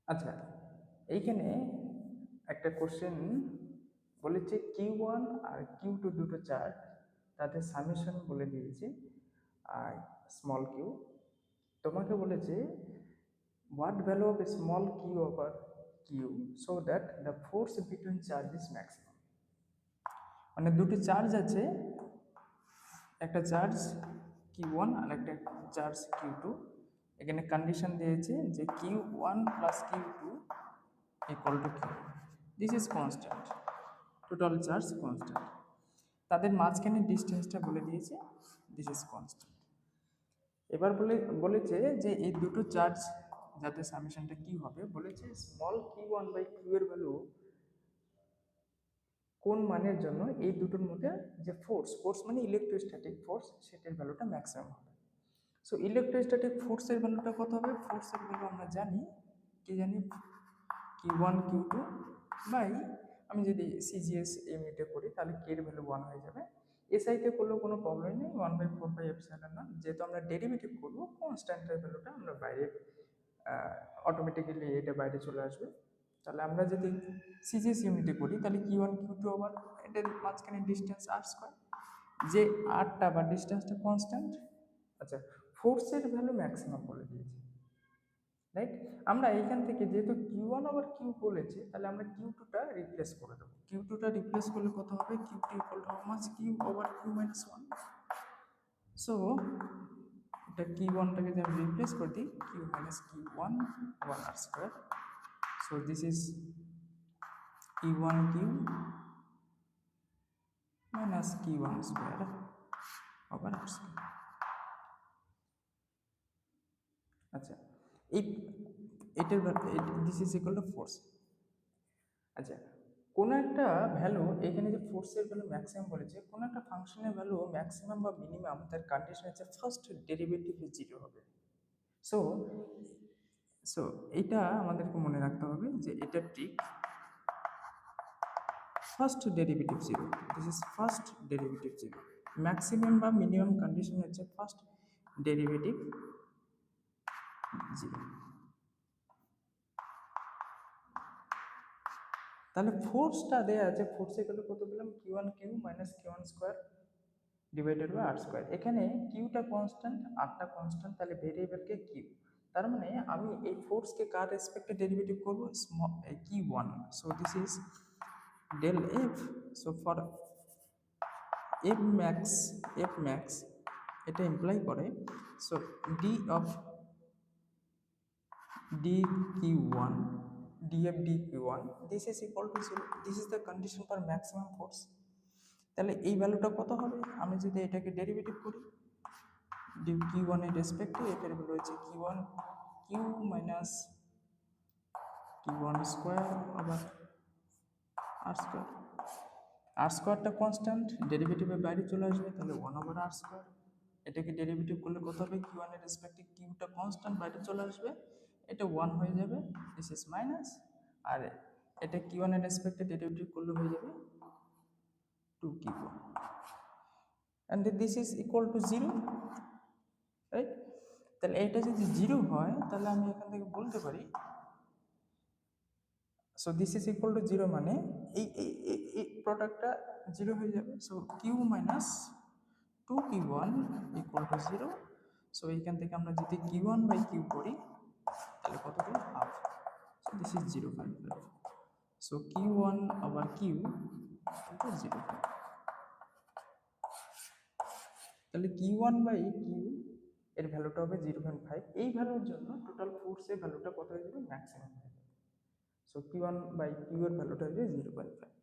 আচ্ছা, এইখানে একটা কোশ্চেন বলেছে Q1 আর Q2 দুটো চার্ট, তাদের সামেশন বলে দিয়েছে আর স্মল কিউ। তোমাকে বলেছে what value of a small q over q so that the force between charge is maximum। মানে দুটো চার্জ আছে, একটা চার্জ Q1 আর একটা চার্জ Q2। এখানে কন্ডিশন দিয়েছে যে Q1 plus Q2 equal two Q। This is constant, total charge constant. তাদের মাঝখানে ডিস্টেন্সটা বলে দিয়েছে, দিস ইজ কনস্ট্যান্ট। এবার বলেছে যে এই দুটো চার্জ যাতে সামেশনটা কি হবে, বলেছে স্মল Q1 বাই কিউ এর ভ্যালু কোন মানের জন্য এই দুটোর মধ্যে যে ফোর্স মানে ইলেকট্রোস্ট্যাটিক ফোর্স, সেটার ভ্যালুটা ম্যাক্সিমাম হবে। সো ইলেকট্রোস্ট্যাটিক ফোর্সের ভ্যালুটা কত হবে? ফোর্সের ভ্যালু আমরা জানি, কি জানি, Q1 Q2 বাই, আমি যদি সিজিএস ইউনিটে করি তাহলে কে এর ভ্যালু 1 হয়ে যাবে। এসআইতে করলেও কোনো প্রবলেম নেই, 1/4/ε0। যেহেতু আমরা ডেরিভেটিভ করবো, কনস্ট্যান্টের ভ্যালুটা আমরা বাইরে অটোমেটিক্যালি এটা বাইরে চলে আসবে। তাহলে আমরা যদি সিজিএস ইউনিটে করি তাহলে Q1 Q2 আবার এটার মাঝখানে ডিস্টেন্স আর স্কোয়ার, যে আরটা বা ডিস্টেন্সটা কনস্ট্যান্ট। আচ্ছা, ফোর্সের ভ্যালু ম্যাক্সিমাম বলে দিয়েছে, রাইট? আমরা এইখান থেকে যেহেতু Q1 ওভার কিউ বলেছে, তাহলে আমরা Q2টা রিপ্লেস করে দেবো। Q2টা রিপ্লেস করলে কত হবে? Q2 equal to how much? Q over Q minus 1। So এটা Q1টাকে যদি আমি রিপ্লেস করে দিই, Q minus Q1 1 R square. So this is Q1 Q minus Q1 square over R square. আচ্ছা, এই এটার this is equal to force. আচ্ছা, কোনো একটা ভ্যালু, এখানে যে ফোর্সের ভ্যালু ম্যাক্সিমাম বলেছে, কোনো একটা ফাংশনের ভ্যালু ম্যাক্সিমাম বা মিনিমাম, তার কন্ডিশন হচ্ছে ফার্স্ট ডেরিভেটিভ জিরো হবে। সো সো এটা আমাদেরকে মনে রাখতে হবে যে এটা ঠিক first derivative zero, this is first derivative zero. Maximum বা মিনিমাম কন্ডিশন হচ্ছে ফার্স্ট ডেরিভেটিভ জিরো। তাহলে ফোর্সটা দেওয়া আছে, ফোর্সে গেলে কত পেলাম? Q1 Q minus Q1 square divided by R square. এখানে কিউটা কনস্ট্যান্ট, আরটা কনস্ট্যান্ট, তাহলে ভেরিয়েবলকে কিউ। তার মানে আমি এই ফোর্সকে কার রেসপেক্টে ডেরিভেটিভ করবো? Q1। So this is del f। So for F max এটা ইমপ্লাই করে, so D of dq1 df dq1 this is equal to 0। this is the condition for maximum force। তাহলে এই ভ্যালুটা কত হবে? আমি যদি এটাকে ডেরিভেটিভ করি Q1 এর রেসপেক্টে, এটার ভ্যালু হচ্ছে Q1 Q minus Q1 square আবার আর স্কোয়ার। আর স্কোয়ারটা কনস্ট্যান্ট, ডেরিভেটিভের বাইরে চলে আসবে, তাহলে 1 ওভার আর স্কোয়ার। এটাকে ডেরিভেটিভ করলে কত হবে? Q1 এর রেসপেক্টে কিউটা কনস্ট্যান্ট, বাইরে চলে আসবে, এটা 1 হয়ে যাবে, দিস ইজ মাইনাস। আর এটা Q1 এর রেসপেক্টে ডেরিভেটিভ করলে হয়ে যাবে 2Q1, and this is equal to 0, right? তাহলে এটা যদি 0 হয়, তাহলে আমি এখান থেকে বলতে পারি, so this is equal to 0 মানে এই প্রোডাক্টটা 0 হয়ে যাবে। So Q minus 2Q1 equal to 0। So এইখান থেকে আমরা যদি Q1 বাই কিউ করি তাহলে কত হবে? Half. So this is 0.5। So Q1 over Q equal to 0। তাহলে Q1 বাই কিউ এর ভ্যালুটা হবে 0.5। এই ভ্যালুর জন্য টোটাল ফোর্সের ভ্যালুটা কত হয়ে যাবে? ম্যাক্সিমাম হয়ে যাবে। সো Q1 বাই কিউ এর ভ্যালুটা হবে 0.5।